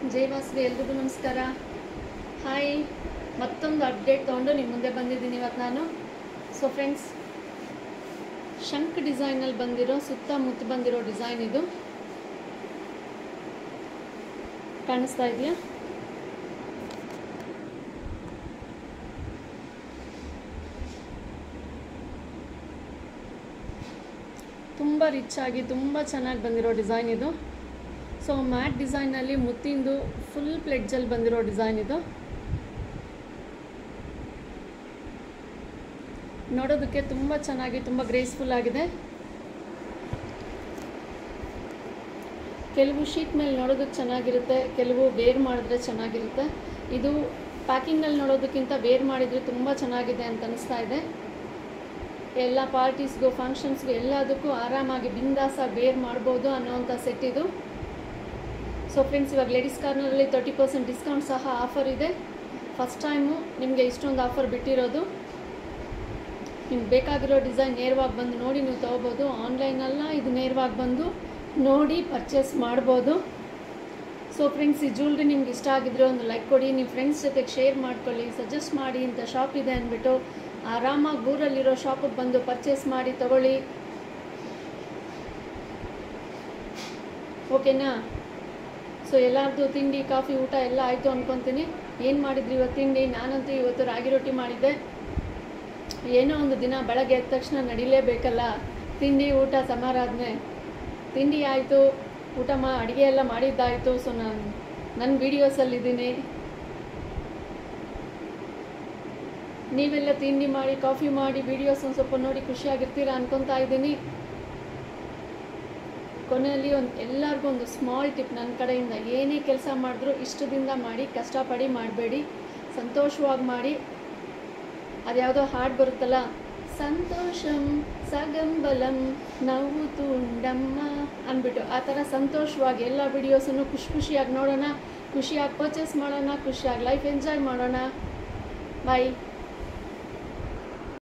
ಜೈ ವಾಸವಿ ಎಲ್ರಿಗೂ ನಮಸ್ಕಾರ. ಹಾಯ್, ಮತ್ತೊಂದು ಅಪ್ಡೇಟ್ ತೊಗೊಂಡು ನಿಮ್ಮ ಮುಂದೆ ಬಂದಿದ್ದೀನಿ ಇವತ್ತು ನಾನು. ಸೊ ಫ್ರೆಂಡ್ಸ್, ಶಂಕ್ ಡಿಸೈನಲ್ಲಿ ಬಂದಿರೋ ಸುತ್ತಮುತ್ತ ಬಂದಿರೋ ಡಿಸೈನ್ ಇದು ಕಾಣಿಸ್ತಾ ಇದೆಯಾ? ತುಂಬ ರಿಚ್ ಆಗಿ ತುಂಬ ಚೆನ್ನಾಗಿ ಬಂದಿರೋ ಡಿಸೈನ್ ಇದು. ಸೊ ಮ್ಯಾಟ್ ಡಿಸೈನಲ್ಲಿ ಮುತ್ತಿಂದು ಫುಲ್ ಪ್ಲೆಡ್ಜಲ್ಲಿ ಬಂದಿರೋ ಡಿಸೈನ್ ಇದು. ನೋಡೋದಕ್ಕೆ ತುಂಬ ಚೆನ್ನಾಗಿ ತುಂಬ ಗ್ರೇಸ್ಫುಲ್ ಆಗಿದೆ. ಕೆಲವು ಶೀಟ್ ಮೇಲೆ ನೋಡೋದಕ್ಕೆ ಚೆನ್ನಾಗಿರುತ್ತೆ, ಕೆಲವು ವೇರ್ ಮಾಡಿದ್ರೆ ಚೆನ್ನಾಗಿರುತ್ತೆ. ಇದು ಪ್ಯಾಕಿಂಗ್ನಲ್ಲಿ ನೋಡೋದಕ್ಕಿಂತ ವೇರ್ ಮಾಡಿದರೆ ತುಂಬ ಚೆನ್ನಾಗಿದೆ ಅಂತ ಅನಿಸ್ತಾ ಇದೆ. ಎಲ್ಲ ಪಾರ್ಟೀಸ್ಗೂ ಫಂಕ್ಷನ್ಸ್ಗೂ ಎಲ್ಲದಕ್ಕೂ ಆರಾಮಾಗಿ ಬಿಂದಾಸಾಗಿ ವೇರ್ ಮಾಡ್ಬೋದು ಅನ್ನೋವಂಥ ಸೆಟ್ ಇದು. ಸೊ ಫ್ರೆಂಡ್ಸ್, ಇವಾಗ ಲೇಡೀಸ್ ಕಾರ್ನರಲ್ಲಿ 30% ಡಿಸ್ಕೌಂಟ್ ಸಹ ಆಫರ್ ಇದೆ. ಫಸ್ಟ್ ಟೈಮು ನಿಮಗೆ ಇಷ್ಟೊಂದು ಆಫರ್ ಬಿಟ್ಟಿರೋದು. ನಿಮ್ಗೆ ಬೇಕಾಗಿರೋ ಡಿಸೈನ್ ನೇರವಾಗಿ ಬಂದು ನೋಡಿ ನೀವು ತೊಗೋಬೋದು. ಆನ್ಲೈನಲ್ಲ, ಇದು ನೇರವಾಗಿ ಬಂದು ನೋಡಿ ಪರ್ಚೇಸ್ ಮಾಡ್ಬೋದು. ಸೊ ಫ್ರೆಂಡ್ಸ್, ಈ ಜ್ಯುವೆಲ್ರಿ ನಿಮ್ಗೆ ಇಷ್ಟ ಆಗಿದ್ರೆ ಒಂದು ಲೈಕ್ ಕೊಡಿ, ನಿಮ್ಮ ಫ್ರೆಂಡ್ಸ್ ಜೊತೆಗೆ ಶೇರ್ ಮಾಡ್ಕೊಳ್ಳಿ, ಸಜೆಸ್ಟ್ ಮಾಡಿ. ಇಂಥ ಶಾಪ್ ಇದೆ ಅಂದ್ಬಿಟ್ಟು ಆರಾಮಾಗಿ ಊರಲ್ಲಿರೋ ಶಾಪಿಗೆ ಬಂದು ಪರ್ಚೇಸ್ ಮಾಡಿ ತಗೊಳ್ಳಿ. ಓಕೆನಾ? ಸೊ ಎಲ್ಲರದ್ದು ತಿಂಡಿ ಕಾಫಿ ಊಟ ಎಲ್ಲ ಆಯಿತು ಅಂದ್ಕೊತೀನಿ. ಏನು ಮಾಡಿದ್ರಿ ಇವತ್ತು ತಿಂಡಿ? ನಾನಂತೂ ಇವತ್ತು ರಾಗಿ ರೊಟ್ಟಿ ಮಾಡಿದ್ದೆ. ಏನೋ ಒಂದು ದಿನ ಬೆಳಗ್ಗೆ ಎದ್ದ ತಕ್ಷಣ ನಡಿಲೇಬೇಕಲ್ಲ, ತಿಂಡಿ ಊಟ ಸಮಾರಾಧನೆ. ತಿಂಡಿ ಆಯಿತು, ಊಟ ಅಡುಗೆ ಎಲ್ಲ ಮಾಡಿದ್ದಾಯಿತು. ಸೊ ನಾನು ನನ್ನ ವೀಡಿಯೋಸಲ್ಲಿದ್ದೀನಿ. ನೀವೆಲ್ಲ ತಿಂಡಿ ಮಾಡಿ ಕಾಫಿ ಮಾಡಿ ವೀಡಿಯೋಸ್ ಒಂದು ಸ್ವಲ್ಪ ನೋಡಿ ಖುಷಿಯಾಗಿರ್ತೀರ ಅನ್ಕೊತಾ ಇದ್ದೀನಿ. ಕೊನೆಯಲ್ಲಿ ಎಲ್ಲರಿಗೂ ಒಂದು ಸ್ಮಾಲ್ ಟಿಪ್ ನನ್ನ ಕಡೆಯಿಂದ: ಏನೇ ಕೆಲಸ ಮಾಡಿದ್ರೂ ಇಷ್ಟದಿಂದ ಮಾಡಿ, ಕಷ್ಟಪಡಿ ಮಾಡಬೇಡಿ, ಸಂತೋಷವಾಗಿ ಮಾಡಿ. ಅದ್ಯಾವುದೋ ಹಾಡು ಬರುತ್ತಲ್ಲ, ಸಂತೋಷಂ ಸಗಂಬಲಂ ನವ್ವು ತುಂಡಮ್ಮ ಅಂದ್ಬಿಟ್ಟು, ಆ ಥರ ಸಂತೋಷವಾಗಿ ಎಲ್ಲ ವಿಡಿಯೋಸನ್ನು ಖುಷಿಯಾಗಿ ನೋಡೋಣ, ಖುಷಿಯಾಗಿ ಪರ್ಚೇಸ್ ಮಾಡೋಣ, ಖುಷಿಯಾಗಿ ಲೈಫ್ ಎಂಜಾಯ್ ಮಾಡೋಣ. ಬಾಯ್.